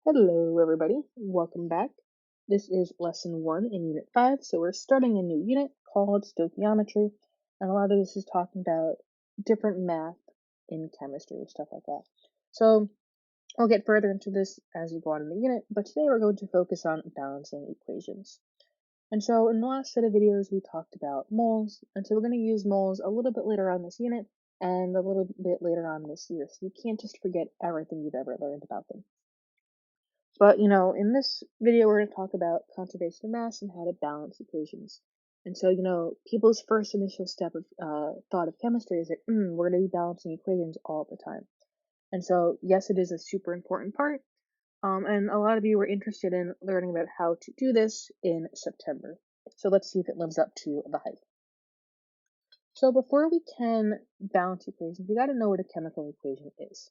Hello, everybody. Welcome back. This is lesson 1 in unit 5. So we're starting a new unit called stoichiometry. And a lot of this is talking about different math in chemistry, stuff like that. So I'll get further into this as we go on in the unit, but today we're going to focus on balancing equations. And so in the last set of videos, we talked about moles. And so we're going to use moles a little bit later on this unit and a little bit later on this year. So you can't just forget everything you've ever learned about them. But, in this video, we're going to talk about conservation of mass and how to balance equations. And so, people's first initial step of thought of chemistry is that we're going to be balancing equations all the time. And so, yes, it is a super important part. And a lot of you were interested in learning about how to do this in September. So let's see if it lives up to the hype. So before we can balance equations, we got to know what a chemical equation is.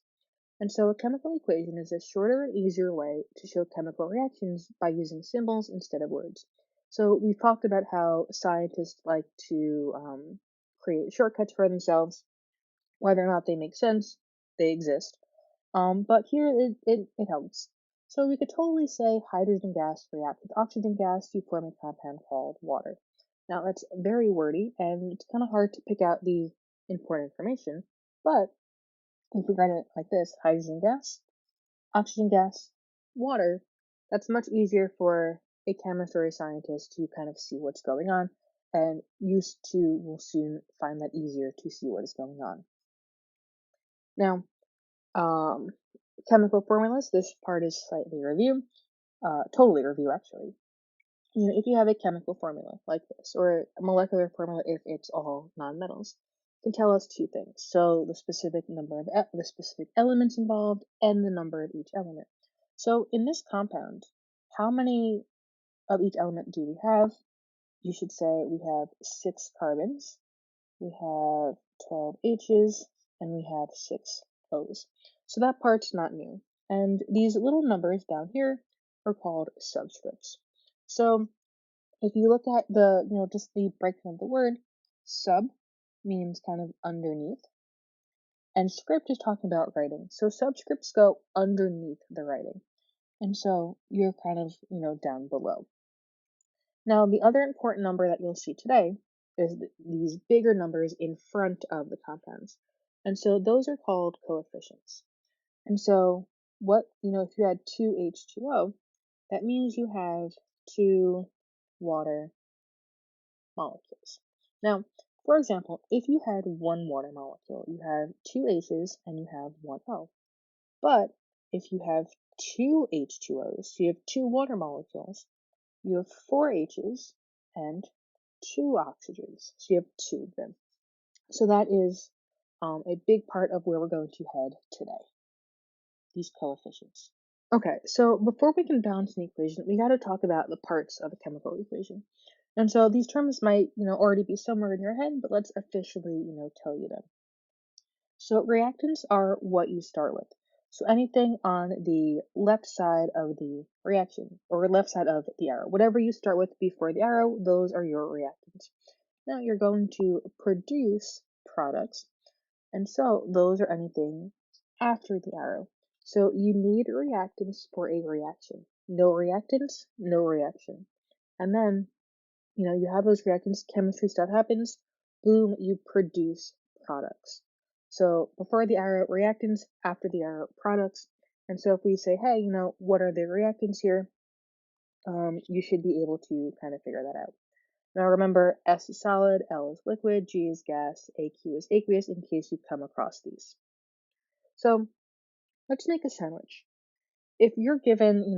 And so a chemical equation is a shorter and easier way to show chemical reactions by using symbols instead of words. So we've talked about how scientists like to create shortcuts for themselves. Whether or not they make sense, they exist. But here it helps. So we could totally say hydrogen gas reacts with oxygen gas to form a compound called water. Now that's very wordy and it's kind of hard to pick out the important information, but if we write it like this, hydrogen gas, oxygen gas, water, that's much easier for a chemist or a scientist to kind of see what's going on, and used to will soon find that easier to see what is going on. Now, chemical formulas, this part is slightly review, totally review actually. If you have a chemical formula like this, or a molecular formula if it's all nonmetals, can tell us two things. So the specific number of the specific elements involved and the number of each element. So in this compound, how many of each element do we have? You should say we have 6 carbons, we have 12 H's, and we have 6 O's. So that part's not new. And these little numbers down here are called subscripts. So if you look at just the breakdown of the word, sub means kind of underneath, and script is talking about writing. So subscripts go underneath the writing. And so you're kind of, down below. Now, the other important number that you'll see today is these bigger numbers in front of the compounds. And so those are called coefficients. And so if you had 2H2O, that means you have 2 water molecules. Now, for example, if you had 1 water molecule, you have 2 H's and you have 1 O. But if you have 2 H2Os, so you have 2 water molecules, you have 4 H's and 2 oxygens. So you have 2 of them. So that is a big part of where we're going to head today, these coefficients. Okay, so before we can balance an equation, we got to talk about the parts of a chemical equation. And so these terms might, already be somewhere in your head, but let's officially, tell you them. So reactants are what you start with. So anything on the left side of the reaction, or left side of the arrow, whatever you start with before the arrow, those are your reactants. Now you're going to produce products, and so those are anything after the arrow. So you need reactants for a reaction. No reactants, no reaction. And then, you have those reactants, chemistry stuff happens, boom, you produce products. So before the arrow, reactants, after the arrow, products. And so if we say, hey, what are the reactants here? You should be able to kind of figure that out. Now remember, S is solid, L is liquid, G is gas, AQ is aqueous, in case you come across these. So let's make a sandwich. If you're given,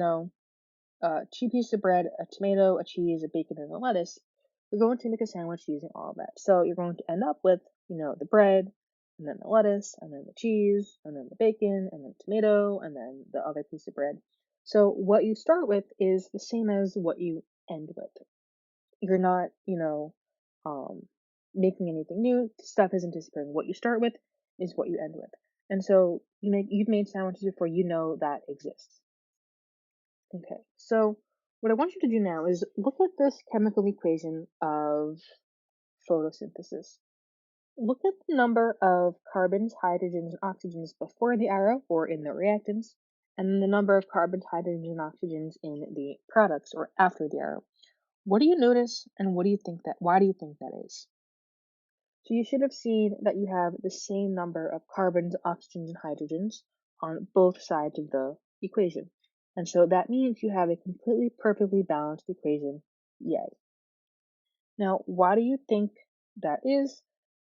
2 pieces of bread, a tomato, a cheese, a bacon, and a lettuce, you're going to make a sandwich using all of that. So you're going to end up with, the bread, and then the lettuce, and then the cheese, and then the bacon, and then tomato, and then the other piece of bread. So what you start with is the same as what you end with. You're not, making anything new. Stuff isn't disappearing. What you start with is what you end with. And so you've made sandwiches before, that exists. Okay, so what I want you to do now is look at this chemical equation of photosynthesis. Look at the number of carbons, hydrogens, and oxygens before the arrow or in the reactants, and then the number of carbons, hydrogens, and oxygens in the products or after the arrow. What do you notice, and why do you think that is? So you should have seen that you have the same number of carbons, oxygens, and hydrogens on both sides of the equation. And so that means you have a completely perfectly balanced equation. Yay. Now, why do you think that is?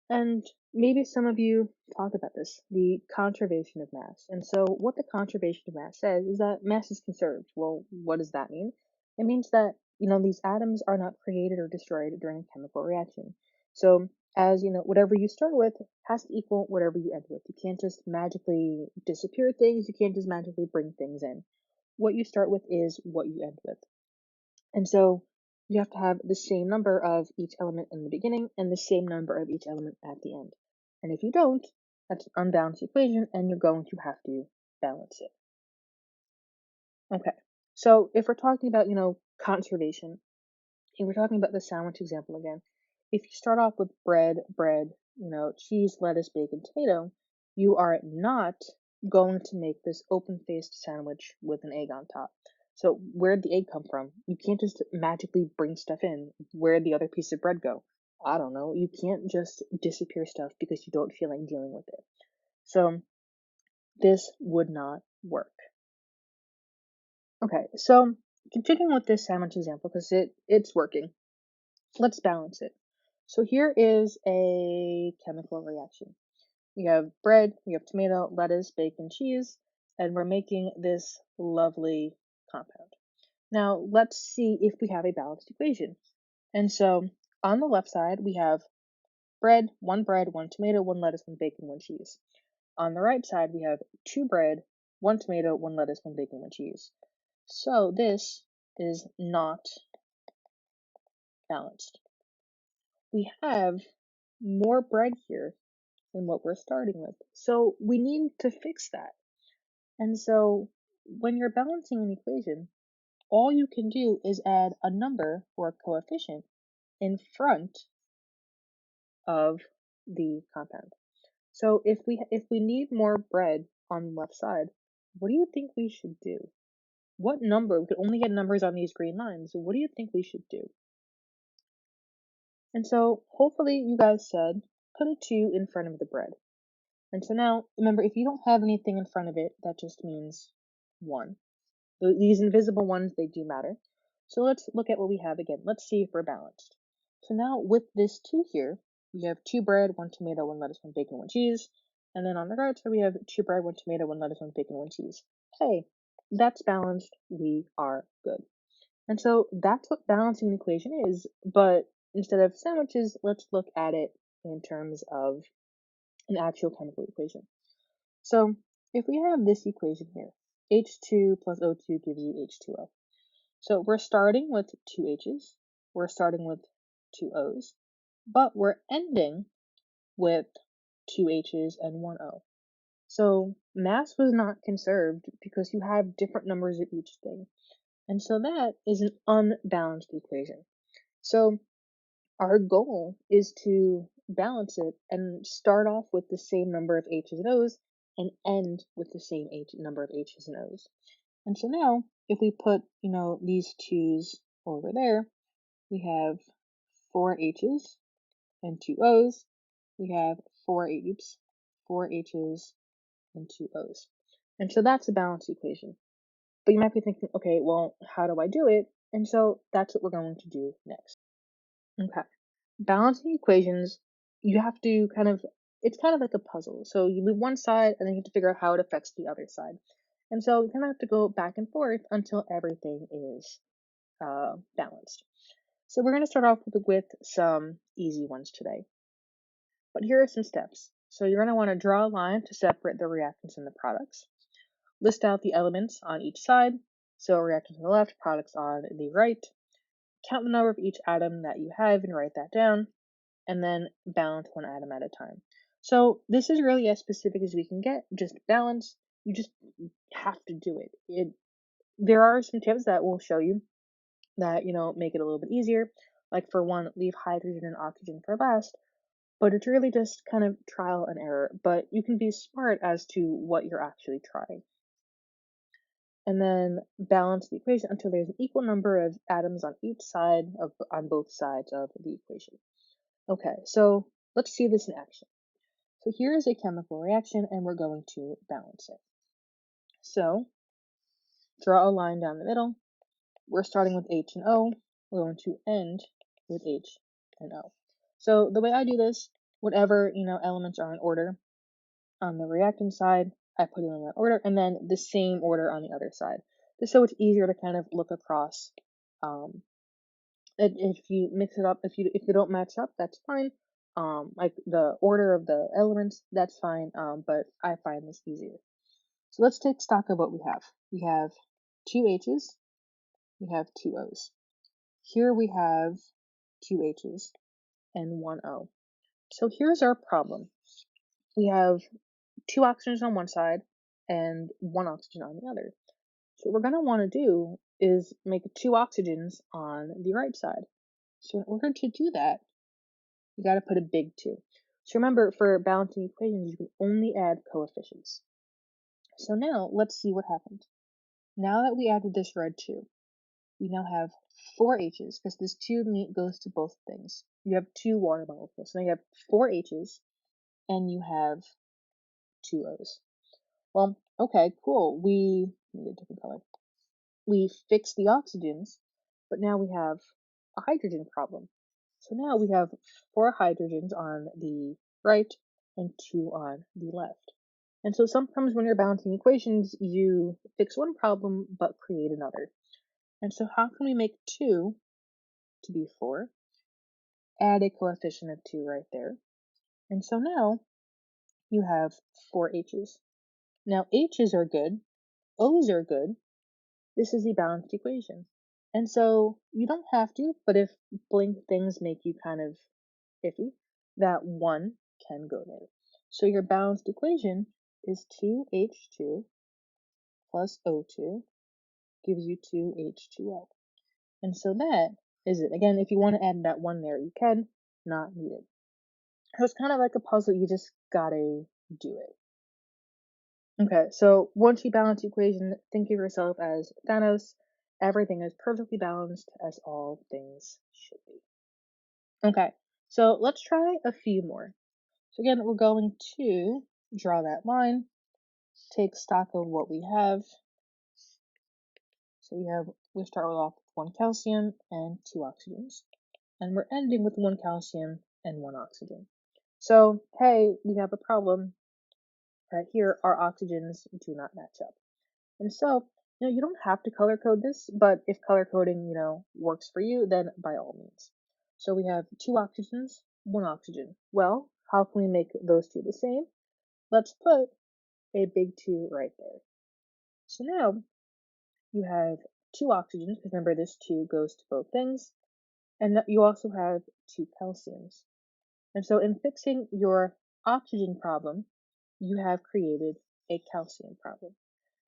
And maybe some of you talk about this, the conservation of mass. And so what the conservation of mass says is that mass is conserved. Well, what does that mean? It means that, these atoms are not created or destroyed during a chemical reaction. So as whatever you start with has to equal whatever you end with. You can't just magically disappear things. You can't just magically bring things in. What you start with is what you end with. And so you have to have the same number of each element in the beginning and the same number of each element at the end. And if you don't, that's an unbalanced equation and you're going to have to balance it. Okay, so if we're talking about, conservation, and we're talking about the sandwich example again, if you start off with bread, cheese, lettuce, bacon, tomato, you are not going to make this open-faced sandwich with an egg on top. So where'd the egg come from? You can't just magically bring stuff in. Where'd the other piece of bread go? I don't know. You can't just disappear stuff because you don't feel like dealing with it. So this would not work. Okay, so continuing with this sandwich example because it's working. Let's balance it. So here is a chemical reaction. We have bread, we have tomato, lettuce, bacon, cheese, and we're making this lovely compound. Now let's see if we have a balanced equation. And so on the left side, we have bread, one tomato, one lettuce, one bacon, one cheese. On the right side, we have two bread, one tomato, one lettuce, one bacon, one cheese. So this is not balanced. We have more bread here than what we're starting with. So we need to fix that. And so when you're balancing an equation, all you can do is add a number or a coefficient in front of the compound. So if we need more bread on the left side, what do you think we should do? What number? We could only get numbers on these green lines. What do you think we should do? And so hopefully you guys said put a 2 in front of the bread. And so now, remember, if you don't have anything in front of it, that just means 1. These invisible ones, they do matter. So let's look at what we have again. Let's see if we're balanced. So now with this 2 here, we have 2 bread, 1 tomato, 1 lettuce, 1 bacon, 1 cheese. And then on the right side, we have 2 bread, 1 tomato, 1 lettuce, 1 bacon, 1 cheese. Hey, that's balanced. We are good. And so that's what balancing an equation is. But instead of sandwiches, let's look at it in terms of an actual chemical equation. So if we have this equation here, H2 plus O2 gives you H2O. So we're starting with 2 H's, we're starting with 2 O's, but we're ending with 2 H's and 1 O. So mass was not conserved because you have different numbers of each thing. And so that is an unbalanced equation. So our goal is to balance it and start off with the same number of H's and O's and end with the same number of H's and O's. And so now, if we put, these 2's over there, we have 4 H's and 2 O's. We have 4 H's and 2 O's. And so that's a balanced equation. But you might be thinking, okay, well, how do I do it? And so that's what we're going to do next. Okay. Balancing equations, you have to it's kind of like a puzzle. So you move one side and then you have to figure out how it affects the other side. And so you kind of have to go back and forth until everything is balanced. So we're going to start off with some easy ones today. But here are some steps. So you're going to want to draw a line to separate the reactants and the products. List out the elements on each side. So reactants on the left, products on the right. Count the number of each atom that you have and write that down. And then balance one atom at a time. So this is really as specific as we can get. Just balance. You just have to do it. There are some tips that will show you that, make it a little bit easier. Like for one, leave hydrogen and oxygen for last. But it's really just kind of trial and error. But you can be smart as to what you're actually trying. and then balance the equation until there's an equal number of atoms on each side on both sides of the equation. Okay, so let's see this in action. So here is a chemical reaction, and we're going to balance it. So draw a line down the middle. We're starting with H and O. We're going to end with H and O. So the way I do this, whatever elements are in order on the reactant side, I put it in that order, and then the same order on the other side, just so it's easier to kind of look across. If you mix it up, if they don't match up, that's fine. Like the order of the elements, that's fine. But I find this easier. So let's take stock of what we have. We have two H's, we have two O's. Here we have two H's and one O. So here's our problem. We have two oxygens on one side and one oxygen on the other. So what we're going to want to do is make two oxygens on the right side. So in order to do that, you got to put a big 2. So remember, for balancing equations, you can only add coefficients. So now let's see what happened. Now that we added this red 2, we now have 4 H's, because this 2 goes to both things. You have 2 water molecules. So now you have 4 H's, and you have 2 O's. Well, okay, cool. We need a different color. We fixed the oxygens, but now we have a hydrogen problem. So now we have 4 hydrogens on the right and 2 on the left. And so sometimes when you're balancing equations, you fix one problem but create another. And so how can we make 2 to be 4? Add a coefficient of 2 right there. And so now you have 4 H's. Now H's are good, O's are good. This is the balanced equation. And so you don't have to, but if blank things make you kind of iffy, that 1 can go there. So your balanced equation is 2H2 plus O2 gives you 2H2O. And so that is it. Again, if you want to add that 1 there, you can, not needed. So it's kind of like a puzzle, you just gotta do it. Okay, so once you balance the equation, think of yourself as Thanos. Everything is perfectly balanced as all things should be. Okay, so let's try a few more. So again, we're going to draw that line, take stock of what we have. So we start off with 1 calcium and 2 oxygens. And we're ending with 1 calcium and 1 oxygen. So, hey, we have a problem. Right here, our oxygens do not match up. And so, you don't have to color code this, but if color coding, works for you, then by all means. So we have 2 oxygens, 1 oxygen. Well, how can we make those two the same? Let's put a big 2 right there. So now you have 2 oxygens, because remember this 2 goes to both things, and you also have 2 calciums. And so in fixing your oxygen problem, you have created a calcium problem.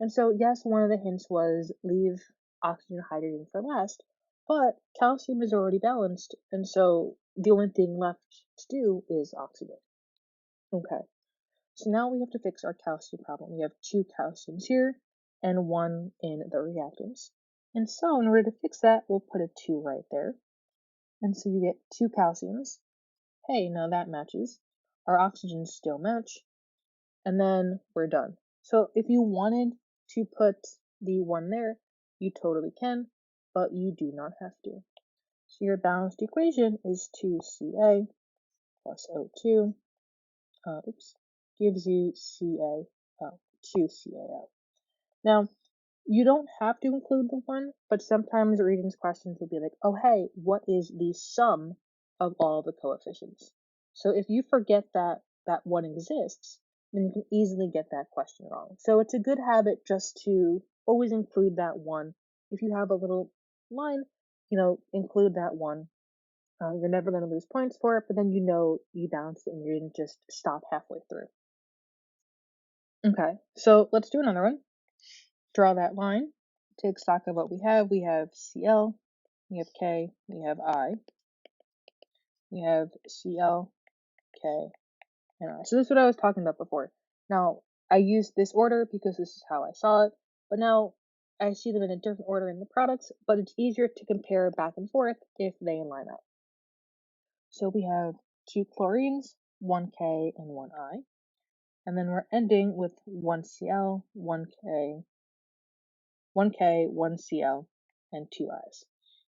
And so yes, one of the hints was leave oxygen and hydrogen for last, but calcium is already balanced, and so the only thing left to do is oxygen. Okay, so now we have to fix our calcium problem. We have 2 calciums here and 1 in the reactants. And so in order to fix that, we'll put a 2 right there. And so you get 2 calciums. Hey, now that matches. Our oxygens still match. And then we're done. So if you wanted to put the 1 there, you totally can, but you do not have to. So your balanced equation is 2Ca plus O2, gives you 2CaO. Now, you don't have to include the 1, but sometimes readings questions will be like, oh hey, what is the sum of all the coefficients? So if you forget that 1 exists, then you can easily get that question wrong. So it's a good habit just to always include that 1. If you have a little line, include that 1. You're never going to lose points for it, but then you balanced it and you didn't just stop halfway through. Okay, so let's do another one. Draw that line, take stock of what we have. We have Cl, we have K, we have I, we have Cl, K, and I. So this is what I was talking about before. Now, I used this order because this is how I saw it, but now I see them in a different order in the products, but it's easier to compare back and forth if they line up. So we have 2 chlorines, 1K and 1I, and then we're ending with 1Cl, 1K, 1Cl, and 2 Is.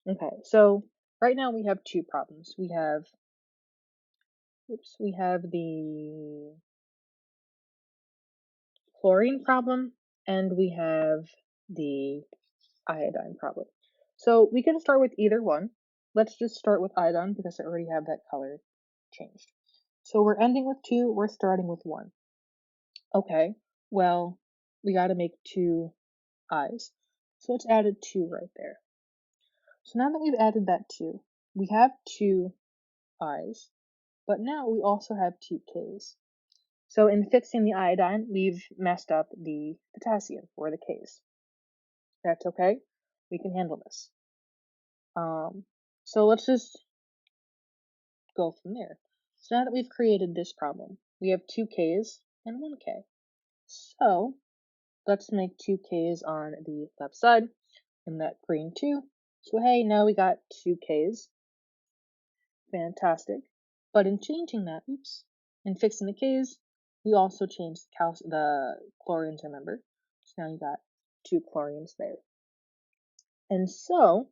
Okay, so right now we have 2 problems. We have the chlorine problem, and we have the iodine problem. So we can start with either one. Let's just start with iodine because I already have that color changed. So we're ending with 2, we're starting with 1. Okay, well, we got to make 2 I's. So let's add a 2 right there. So now that we've added that 2, we have 2 I's, but now we also have 2 K's. So in fixing the iodine, we've messed up the potassium or the K's. That's okay. We can handle this. So let's just go from there. So now that we've created this problem, we have 2 K's and 1 K. So let's make 2 K's on the left side and that green 2. So hey, now we got 2 K's. Fantastic. But in changing that, in fixing the K's, we also changed the chlorines, remember? So now you got 2 chlorines there. And so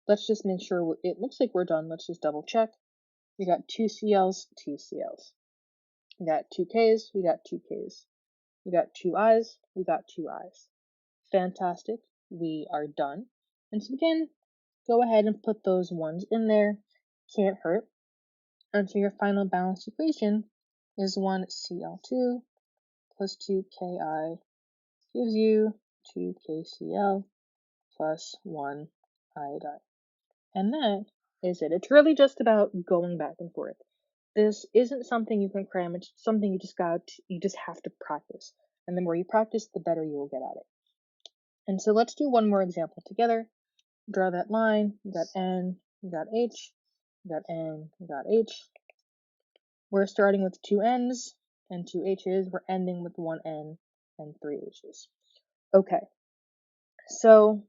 let's just make sure it looks like we're done. Let's just double check. We got 2 Cl's, 2 Cl's. We got 2 K's, we got 2 K's. We got 2 I's, we got 2 I's. Fantastic. We are done. And so again, go ahead and put those ones in there. Can't hurt. And so your final balanced equation is 1Cl2 plus 2Ki gives you 2KCl plus 1 iodine. And that is it. It's really just about going back and forth. This isn't something you can cram, it's something you just have to practice. And the more you practice, the better you will get at it. And so let's do one more example together. Draw that line. You got N, you got H, you got N, you got H. We're starting with 2 N's and 2 H's. We're ending with 1 N and 3 H's. Okay, so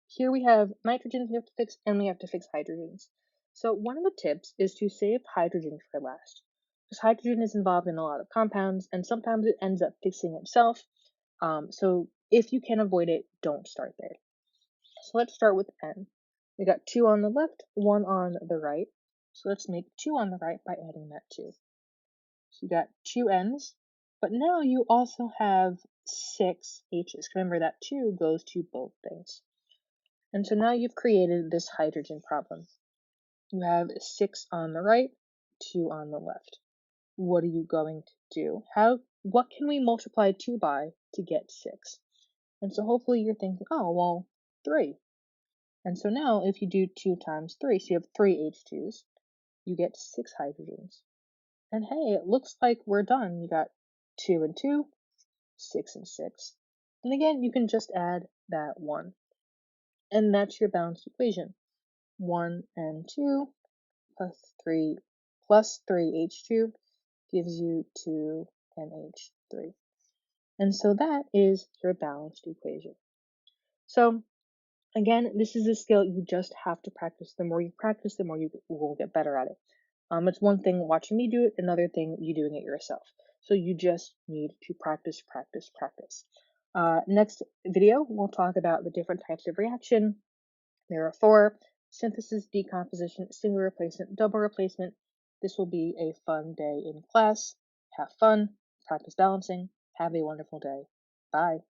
here we have nitrogens we have to fix, and we have to fix hydrogens. So one of the tips is to save hydrogen for last, because hydrogen is involved in a lot of compounds, and sometimes it ends up fixing itself. So if you can avoid it, don't start there. So let's start with N. We got 2 on the left, 1 on the right. So let's make 2 on the right by adding that 2. So you got 2 N's, but now you also have 6 H's. Remember that 2 goes to both things. And so now you've created this hydrogen problem. You have 6 on the right, 2 on the left. What are you going to do? What can we multiply 2 by to get 6? And so hopefully you're thinking, oh, well, 3. And so now if you do 2 times 3, so you have 3 H2s, you get 6 hydrogens. And hey, it looks like we're done. You got 2 and 2, 6 and 6. And again, you can just add that 1. And that's your balanced equation. 1 and 2 plus 3 H2 gives you 2 NH3. And so that is your balanced equation. So again, this is a skill you just have to practice. The more you practice, the more you will get better at it. It's one thing watching me do it, another thing you doing it yourself. So you just need to practice, practice, practice. Next video, we'll talk about the different types of reaction. There are 4: synthesis, decomposition, single replacement, double replacement. This will be a fun day in class. Have fun, practice balancing. Have a wonderful day. Bye.